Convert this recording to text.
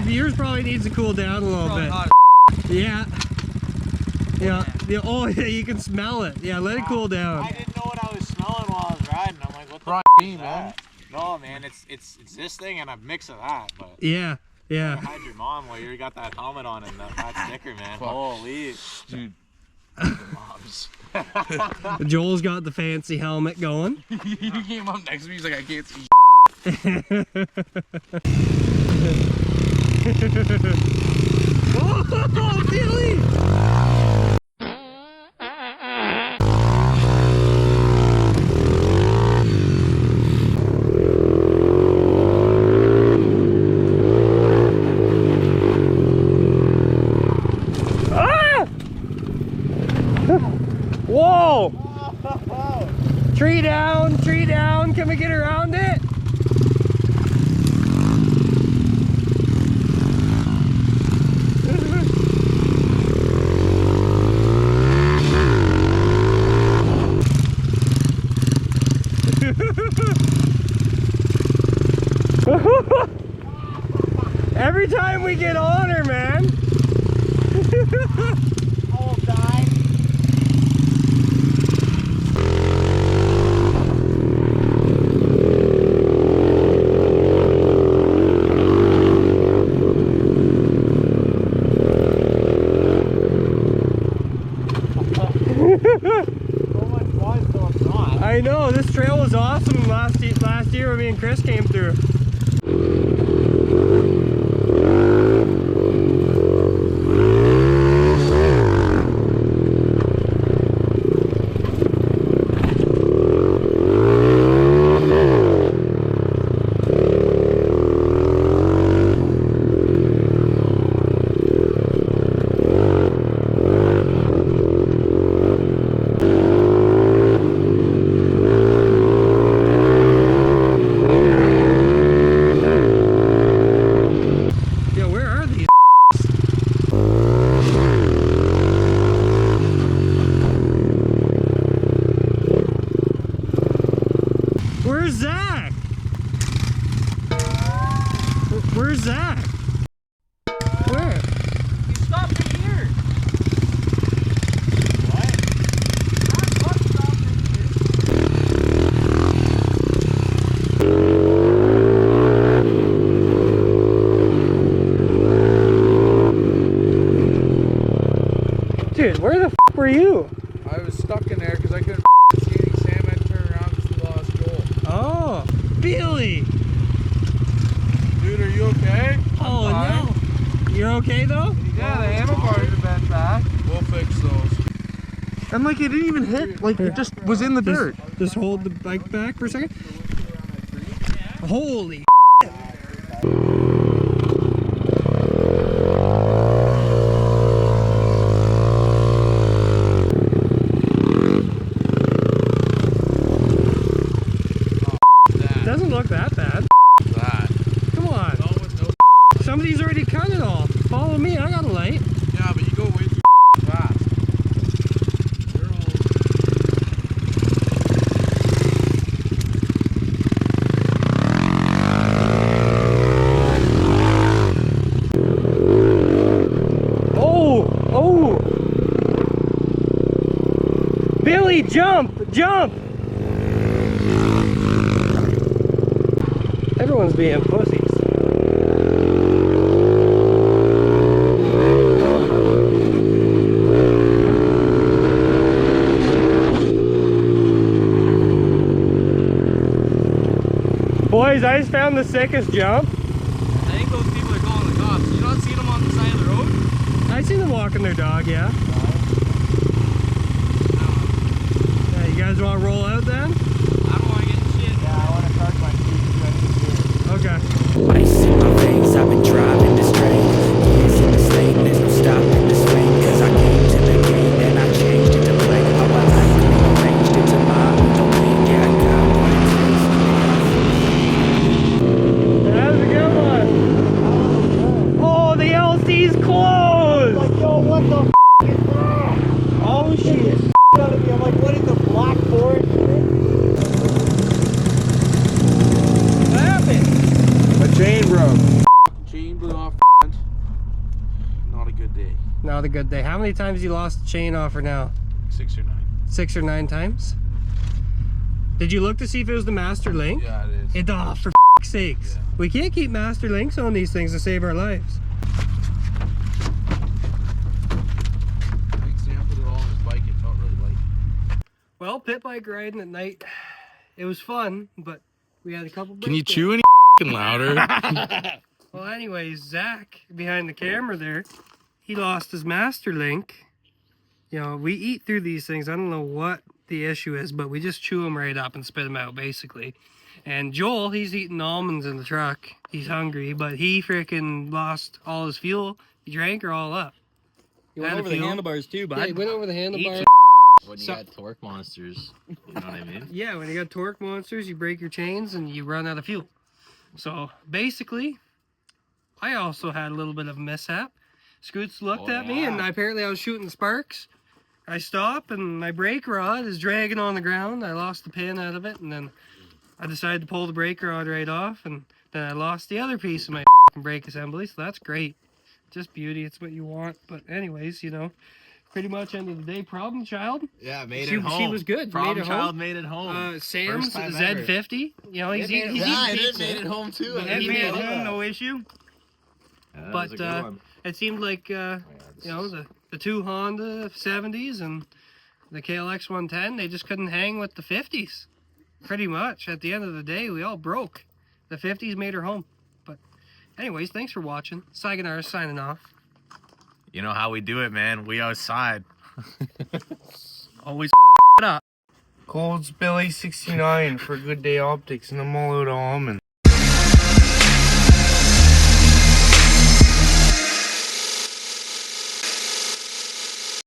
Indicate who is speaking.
Speaker 1: yours probably needs to cool down a little bit. Yeah. Yeah. Oh, yeah, you can smell it. Yeah, let it cool down.
Speaker 2: I didn't know what I was smelling while I was riding. I'm like, what the f is that? No, man, it's this thing and a mix of that. But
Speaker 1: yeah. Yeah.
Speaker 2: hide your mom while you got that helmet on and that sticker, man. Fuck. Holy. Dude. Moms.
Speaker 1: Joel's got the fancy helmet going.
Speaker 3: He came up next to me, he's like, I can't see.
Speaker 1: Oh, Billy! Whoa! Tree down, tree down. Can we get around it? Every time we get on her, man.
Speaker 2: I'll die.
Speaker 1: I know, this trail was awesome last year when me and Chris came through. Where's Zach? Where's Zach? Where?
Speaker 2: You stopped right here. What? What stopped right
Speaker 1: here? Dude, where the f were you?
Speaker 3: I was stuck in there because I couldn't see any salmon. Turn around because we lost Joel.
Speaker 1: Oh, Billy!
Speaker 3: Dude, are you okay?
Speaker 1: Oh no! You're okay though?
Speaker 3: Yeah, the handlebars are bent back. We'll fix those. And like it didn't even hit, like it just was in the dirt.
Speaker 1: Just hold the bike back for a second. Holy doesn't look that bad. Come on. Somebody's already cut it off. Follow me, I got a light.
Speaker 3: Yeah, but you go way too fast.
Speaker 1: Oh! Billy, jump! Jump! Everyone's being pussies. Boys, I just found the sickest jump.
Speaker 3: I think those people are calling the cops. You not see them on the side of the road?
Speaker 1: I see them walking their dog, yeah. Yeah, you guys want to roll out then?
Speaker 3: I don't want to get in shit.
Speaker 2: Yeah, I want to park my feet.
Speaker 1: Okay.
Speaker 4: Ice in my veins, I've been driving this train. Years in this lane, there's no stopping this flame. Cause I came to the game and I changed it to play. How I like it, arranged it to my own domain. Yeah, I got what it takes.
Speaker 1: That was a good one. Oh, the LC's closed!
Speaker 2: Like, yo, what the f is that?
Speaker 1: Not a good day. How many times you lost the chain off her now?
Speaker 2: 6 or 9.
Speaker 1: 6 or 9 times? Did you look to see if it was the master link?
Speaker 2: Yeah, it is.
Speaker 1: Oh, for sakes.
Speaker 2: Yeah.
Speaker 1: We can't keep master links on these things to save our lives.
Speaker 2: I sampled it all on his bike. It felt really light.
Speaker 1: Well, pit bike riding at night, it was fun, but we had a couple
Speaker 3: Can you
Speaker 1: breakdowns.
Speaker 3: chew any louder?
Speaker 1: Well, anyways, Zach, behind the camera there, he lost his master link. You know, we eat through these things. I don't know what the issue is, but we just chew them right up and spit them out, basically. And Joel, he's eating almonds in the truck. He's hungry, but he freaking lost all his fuel. He drank her all up.
Speaker 5: You went over the handlebars too, but
Speaker 1: Yeah, he went over the handlebars.
Speaker 5: when you got torque monsters, you know what I mean?
Speaker 1: Yeah, when you got torque monsters, you break your chains and you run out of fuel. So basically, I also had a little bit of a mishap. Scoots looked at me, and apparently I was shooting sparks. I stop, and my brake rod is dragging on the ground. I lost the pin out of it, and then I decided to pull the brake rod right off, and then I lost the other piece of my brake assembly. So that's great, just beauty. It's what you want. But anyways, you know, pretty much end of the day. Problem child.
Speaker 5: Yeah, made
Speaker 1: She-
Speaker 5: it home.
Speaker 1: she was good.
Speaker 5: Problem
Speaker 1: Made it
Speaker 5: child
Speaker 1: home.
Speaker 5: made it home.
Speaker 1: Sam's
Speaker 5: First time
Speaker 1: Z50. You know, he's eating
Speaker 5: Yeah, it
Speaker 1: pizza.
Speaker 5: made it home too.
Speaker 1: But he made it home,
Speaker 5: no
Speaker 1: issue.
Speaker 5: Yeah,
Speaker 1: But it seemed like you know, the two Honda 70s and the KLX 110, they just couldn't hang with the 50s. Pretty much. At the end of the day, we all broke. The 50s made her home. But anyways, thanks for watching. Sayonara signing off.
Speaker 5: You know how we do it, man. We outside.
Speaker 1: Always
Speaker 3: Cold's Billy 69 for Good Day Optics, and I'm all out of almonds.